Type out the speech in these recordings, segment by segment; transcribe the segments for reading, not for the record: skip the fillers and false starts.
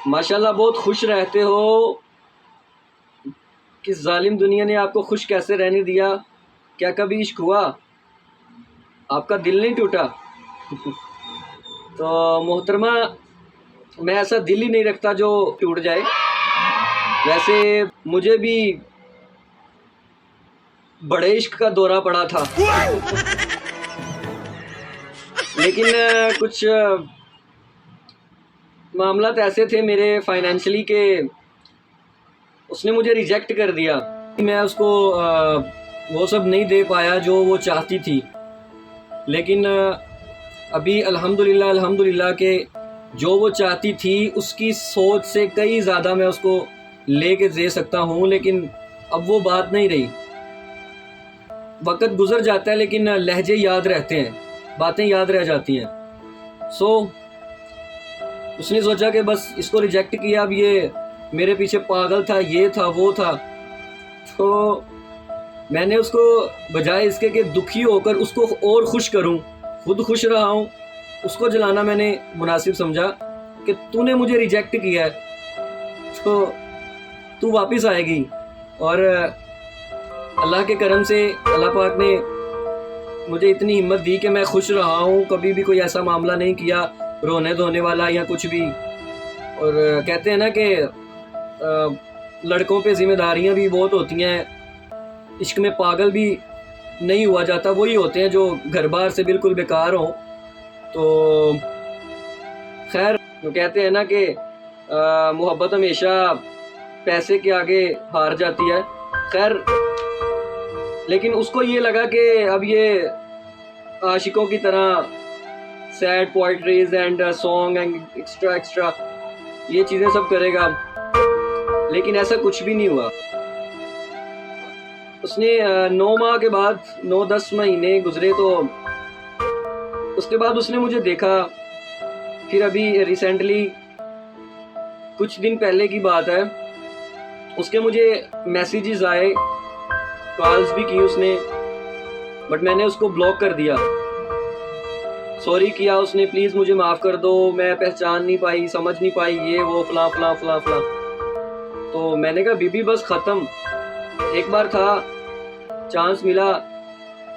माशाल्लाह बहुत खुश रहते हो। किस जालिम दुनिया ने आपको खुश कैसे रहने दिया? क्या कभी इश्क हुआ? आपका दिल नहीं टूटा? तो मोहतरमा, मैं ऐसा दिल ही नहीं रखता जो टूट जाए। वैसे मुझे भी बड़े इश्क का दौरा पड़ा था, लेकिन कुछ मामला ऐसे थे मेरे फाइनेंशियली के उसने मुझे रिजेक्ट कर दिया। मैं उसको वो सब नहीं दे पाया जो वो चाहती थी, लेकिन अभी अल्हम्दुलिल्लाह के जो वो चाहती थी उसकी सोच से कई ज़्यादा मैं उसको लेके दे सकता हूँ। लेकिन अब वो बात नहीं रही। वक्त गुजर जाता है लेकिन लहजे याद रहते हैं, बातें याद रह जाती हैं। उसने सोचा कि बस इसको रिजेक्ट किया, अब ये मेरे पीछे पागल था, ये था वो था। तो मैंने उसको बजाय इसके कि दुखी होकर उसको और खुश करूं, खुद खुश रहा हूं। उसको जलाना मैंने मुनासिब समझा कि तूने मुझे रिजेक्ट किया है तो तू वापस आएगी। और अल्लाह के करम से अल्लाह पाक ने मुझे इतनी हिम्मत दी कि मैं खुश रहा हूँ। कभी भी कोई ऐसा मामला नहीं किया रोने धोने वाला या कुछ भी। और कहते हैं ना कि लड़कों पे जिम्मेदारियाँ भी बहुत होती हैं। इश्क में पागल भी नहीं हुआ जाता, वही होते हैं जो घर बार से बिल्कुल बेकार हों। तो खैर, वो कहते हैं ना कि मोहब्बत हमेशा पैसे के आगे हार जाती है। खैर, लेकिन उसको ये लगा कि अब ये आशिकों की तरह sad poetries and song and extra ये चीज़ें सब करेगा, लेकिन ऐसा कुछ भी नहीं हुआ। उसने 9 माह के बाद 9-10 महीने गुजरे, तो उसके बाद उसने मुझे देखा। फिर अभी रिसेंटली कुछ दिन पहले की बात है, उसके मुझे मैसेजेस आए, कॉल्स भी की उसने, बट मैंने उसको ब्लॉक कर दिया। सॉरी किया उसने, प्लीज़ मुझे माफ़ कर दो, मैं पहचान नहीं पाई, समझ नहीं पाई, ये वो फला फला फला फला। तो मैंने कहा बीबी बस ख़त्म, एक बार था, चांस मिला,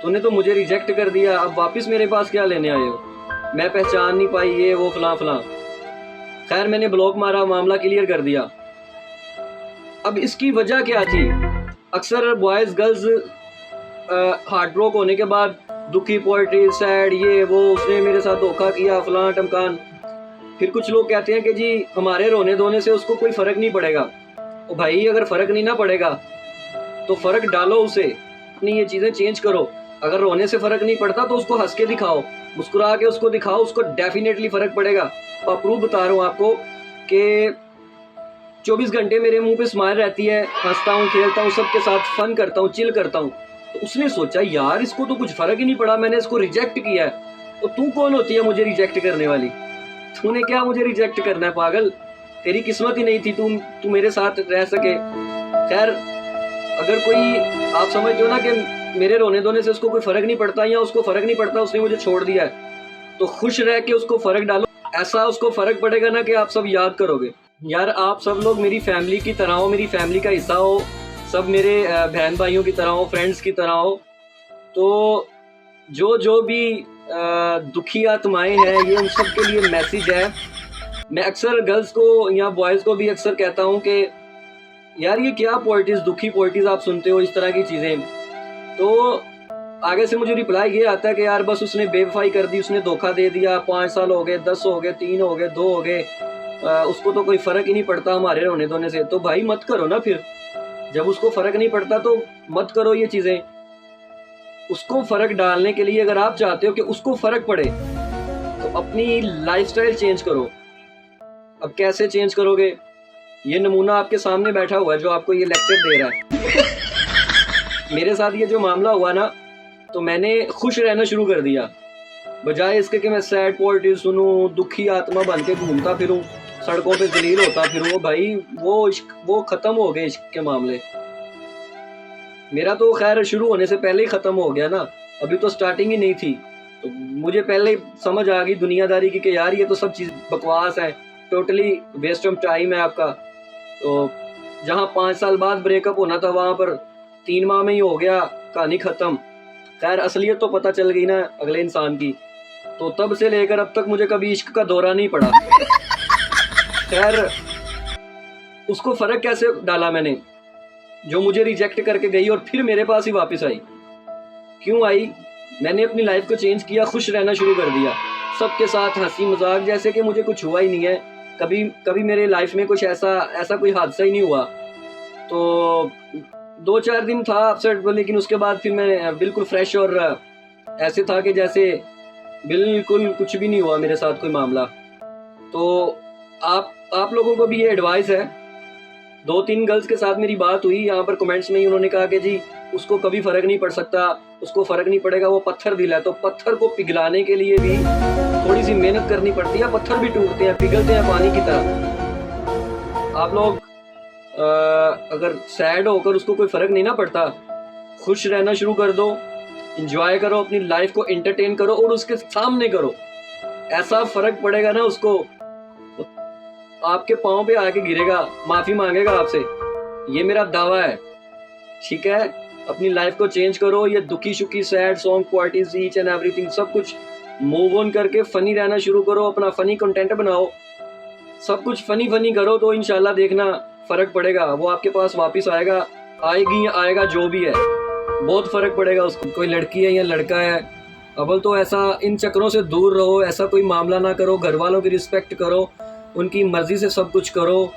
तूने तो मुझे रिजेक्ट कर दिया, अब वापस मेरे पास क्या लेने आए हो? मैं पहचान नहीं पाई, ये वो फला फला। खैर, मैंने ब्लॉक मारा, मामला क्लियर कर दिया। अब इसकी वजह क्या थी? अक्सर बॉयज़ गर्ल्स हार्ट ब्रोक होने के बाद दुखी पोइट्री, सैड, ये वो, उसने मेरे साथ धोखा किया, फलां टमकान। फिर कुछ लोग कहते हैं कि जी हमारे रोने धोने से उसको कोई फ़र्क नहीं पड़ेगा। तो भाई, अगर फ़र्क नहीं ना पड़ेगा तो फ़र्क डालो उसे, अपनी ये चीज़ें चेंज करो। अगर रोने से फ़र्क नहीं पड़ता तो उसको हंस के दिखाओ, मुस्कुरा के उसको दिखाओ, उसको डेफिनेटली फ़र्क पड़ेगा। अप्रूव बता रहा हूँ आपको कि 24 घंटे मेरे मुंह पे स्माइल रहती है, हंसता हूँ, खेलता हूँ, सबके साथ फ़न करता हूँ, चिल करता हूँ। तो उसने सोचा यार इसको तो कुछ फ़र्क ही नहीं पड़ा, मैंने इसको रिजेक्ट किया है, तो तू कौन होती है मुझे रिजेक्ट करने वाली? तूने क्या मुझे रिजेक्ट करना है पागल? तेरी किस्मत ही नहीं थी तू मेरे साथ रह सके। खैर, अगर कोई आप समझते हो ना कि मेरे रोने धोने से उसको कोई फ़र्क नहीं पड़ता या उसको फ़र्क नहीं पड़ता, उसने मुझे छोड़ दिया है, तो खुश रह के उसको फ़र्क डालो। ऐसा उसको फ़र्क पड़ेगा ना कि आप सब याद करोगे, यार आप सब लोग मेरी फैमिली की तरह हो, मेरी फैमिली का हिस्सा हो, सब मेरे बहन भाइयों की तरह हो, फ्रेंड्स की तरह हो। तो जो भी दुखी आत्माएं हैं, ये उन सब के लिए मैसेज है। मैं अक्सर गर्ल्स को या बॉयज़ को भी अक्सर कहता हूँ कि यार ये क्या पोइट्रीज, दुखी पोइट्रीज आप सुनते हो, इस तरह की चीज़ें। तो आगे से मुझे रिप्लाई ये आता है कि यार बस उसने बेवफाई कर दी, उसने धोखा दे दिया, 5 साल हो गए, 10 हो गए, 3 हो गए, 2 हो गए, उसको तो कोई फ़र्क ही नहीं पड़ता हमारे रोने धोने से। तो भाई मत करो ना फिर, जब उसको फ़र्क नहीं पड़ता तो मत करो ये चीज़ें। उसको फ़र्क डालने के लिए अगर आप चाहते हो कि उसको फ़र्क पड़े तो अपनी लाइफस्टाइल चेंज करो। अब कैसे चेंज करोगे? ये नमूना आपके सामने बैठा हुआ है जो आपको ये लेक्चर दे रहा है। मेरे साथ ये जो मामला हुआ ना, तो मैंने खुश रहना शुरू कर दिया, बजाय इसके कि मैं सैड पोइट्री सुनूं, दुखी आत्मा बन के घूमता फिरूं, सड़कों पे जलील होता फिरूं। भाई वो ख़त्म हो गए इश्क के मामले। मेरा तो खैर शुरू होने से पहले ही ख़त्म हो गया ना, अभी तो स्टार्टिंग ही नहीं थी। तो मुझे पहले ही समझ आ गई दुनियादारी की कि यार ये तो सब चीज़ बकवास है, टोटली वेस्ट ऑफ टाइम है आपका। तो जहाँ 5 साल बाद ब्रेकअप होना था वहाँ पर 3 माह में ही हो गया, कहानी ख़त्म। खैर असलियत तो पता चल गई ना अगले इंसान की। तो तब से लेकर अब तक मुझे कभी इश्क का दौरा नहीं पड़ा। खैर उसको फ़र्क कैसे डाला मैंने, जो मुझे रिजेक्ट करके गई और फिर मेरे पास ही वापस आई। क्यों आई? मैंने अपनी लाइफ को चेंज किया, खुश रहना शुरू कर दिया, सबके साथ हंसी मजाक, जैसे कि मुझे कुछ हुआ ही नहीं है। कभी मेरे लाइफ में कुछ ऐसा कोई हादसा ही नहीं हुआ। तो 2-4 दिन था अपसेट, लेकिन उसके बाद फिर मैं बिल्कुल फ्रेश और ऐसे था कि जैसे बिल्कुल कुछ भी नहीं हुआ मेरे साथ कोई मामला। तो आप लोगों को भी ये एडवाइस है। 2-3 गर्ल्स के साथ मेरी बात हुई, यहाँ पर कमेंट्स में ही उन्होंने कहा कि जी उसको कभी फ़र्क नहीं पड़ सकता, उसको फ़र्क नहीं पड़ेगा, वो पत्थर दिल है। तो पत्थर को पिघलाने के लिए भी थोड़ी सी मेहनत करनी पड़ती है, पत्थर भी टूटते हैं, पिघलते हैं पानी की तरह। आप लोग अगर सैड होकर उसको कोई फ़र्क नहीं ना पड़ता, खुश रहना शुरू कर दो, इंजॉय करो, अपनी लाइफ को एंटरटेन करो और उसके सामने करो। ऐसा फ़र्क पड़ेगा ना उसको, आपके पाँव पे आके गिरेगा, माफ़ी मांगेगा आपसे, ये मेरा दावा है। ठीक है, अपनी लाइफ को चेंज करो। ये दुखी शुखी सैड सॉन्ग, क्वार्टीज, ईच एंड एवरीथिंग सब कुछ मूव ऑन करके फनी रहना शुरू करो, अपना फनी कंटेंट बनाओ, सब कुछ फनी करो, तो इंशाल्लाह देखना फ़र्क पड़ेगा, वो आपके पास वापस आएगा, आएगी या आएगा जो भी है, बहुत फ़र्क पड़ेगा उसको। कोई लड़की है या लड़का है, अव्वल तो ऐसा इन चक्करों से दूर रहो, ऐसा कोई मामला ना करो, घर वालों की रिस्पेक्ट करो, उनकी मर्ज़ी से सब कुछ करो,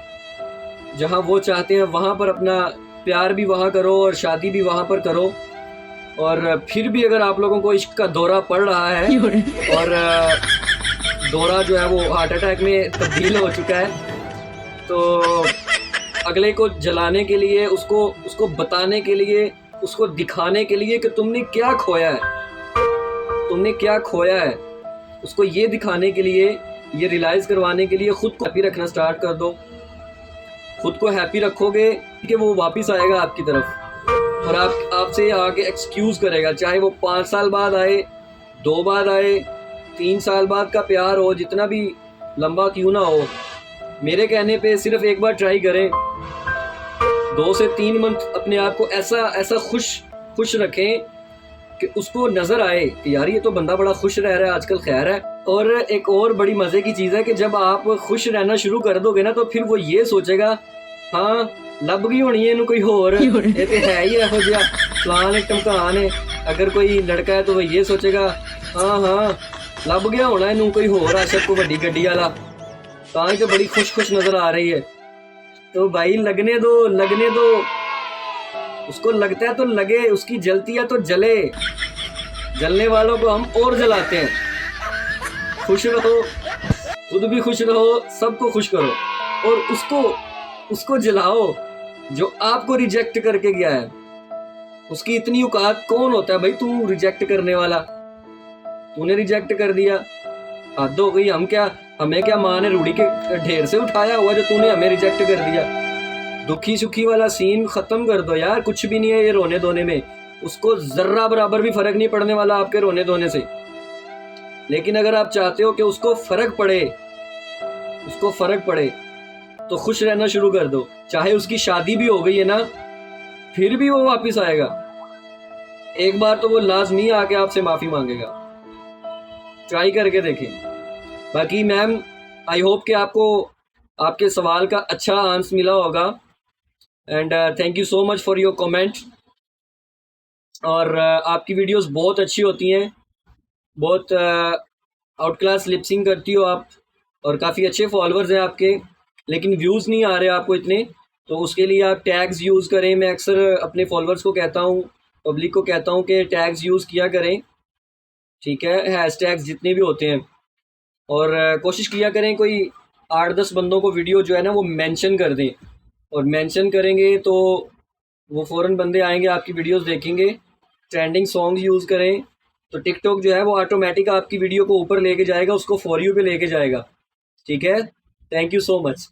जहाँ वो चाहते हैं वहाँ पर अपना प्यार भी वहाँ करो और शादी भी वहाँ पर करो। और फिर भी अगर आप लोगों को इश्क का दौरा पड़ रहा है और दौरा जो है वो हार्ट अटैक में तब्दील हो चुका है, तो अगले को जलाने के लिए, उसको बताने के लिए, उसको दिखाने के लिए कि तुमने क्या खोया है, उसको ये दिखाने के लिए, ये रियलाइज़ करवाने के लिए खुद को हैप्पी रखना स्टार्ट कर दो। खुद को हैप्पी रखोगे कि वो वापस आएगा आपकी तरफ और आपसे आके एक्सक्यूज़ करेगा, चाहे वो 5 साल बाद आए, 2 बाद आए, 3 साल बाद का प्यार हो, जितना भी लंबा क्यों ना हो। मेरे कहने पे सिर्फ एक बार ट्राई करें, 2 से 3 मंथ अपने आप को ऐसा खुश रखें कि उसको नज़र आए कि यार ये तो बंदा बड़ा खुश रह रहा है आजकल, खैर है। और एक और बड़ी मज़े की चीज़ है कि जब आप खुश रहना शुरू कर दोगे ना, तो फिर वो ये सोचेगा, हाँ लब गई होनी है इन्हों कोई होर, ये तो है ही यहो जिहा फलान एक टमकान है। अगर कोई लड़का है तो वो ये सोचेगा, हाँ लब गया होना इन्हों कोई होर आशक को वड्डी गड्डी वाला, तां तो बड़ी खुश नज़र आ रही है। तो भाई लगने दो, उसको लगता है तो लगे, उसकी जलती है तो जले, जलने वालों को हम और जलाते हैं। खुश रहो, खुद भी खुश रहो, सबको खुश करो और उसको जलाओ जो आपको रिजेक्ट करके गया है। उसकी इतनी औकात कौन होता है भाई, तू रिजेक्ट करने वाला, तूने रिजेक्ट कर दिया, हद हो गई। हमें क्या माँ ने रूढ़ी के ढेर से उठाया हुआ जो तूने हमें रिजेक्ट कर दिया। दुखी सुखी वाला सीन खत्म कर दो यार, कुछ भी नहीं है ये रोने धोने में, उसको जर्रा बराबर भी फर्क नहीं पड़ने वाला आपके रोने धोने से। लेकिन अगर आप चाहते हो कि उसको फर्क पड़े तो खुश रहना शुरू कर दो। चाहे उसकी शादी भी हो गई है ना, फिर भी वो वापस आएगा, एक बार तो वो लाज़मी आके आपसे माफ़ी मांगेगा। ट्राई करके देखें। बाकी मैम, आई होप कि आपको आपके सवाल का अच्छा आंसर मिला होगा and thank you so much for your comment. और आपकी वीडियोस बहुत अच्छी होती हैं, बहुत आउट क्लास लिपसिंग करती हो आप, और काफ़ी अच्छे फॉलोअर्स हैं आपके, लेकिन व्यूज़ नहीं आ रहे आपको इतने, तो उसके लिए आप टैग्स यूज़ करें। मैं अक्सर अपने फॉलोअर्स को कहता हूँ, पब्लिक को कहता हूँ कि टैग्स यूज़ किया करें, ठीक है, हैशटैग्स जितने भी होते हैं, और कोशिश किया करें कोई 8-10 बंदों को वीडियो जो है ना वो मेंशन कर दें, और मेंशन करेंगे तो वो फ़ौरन बंदे आएंगे आपकी वीडियोस देखेंगे। ट्रेंडिंग सॉन्ग यूज़ करें तो टिकटॉक जो है वो ऑटोमेटिक आपकी वीडियो को ऊपर लेके जाएगा, उसको फॉर यू पे लेके जाएगा। ठीक है, थैंक यू सो मच।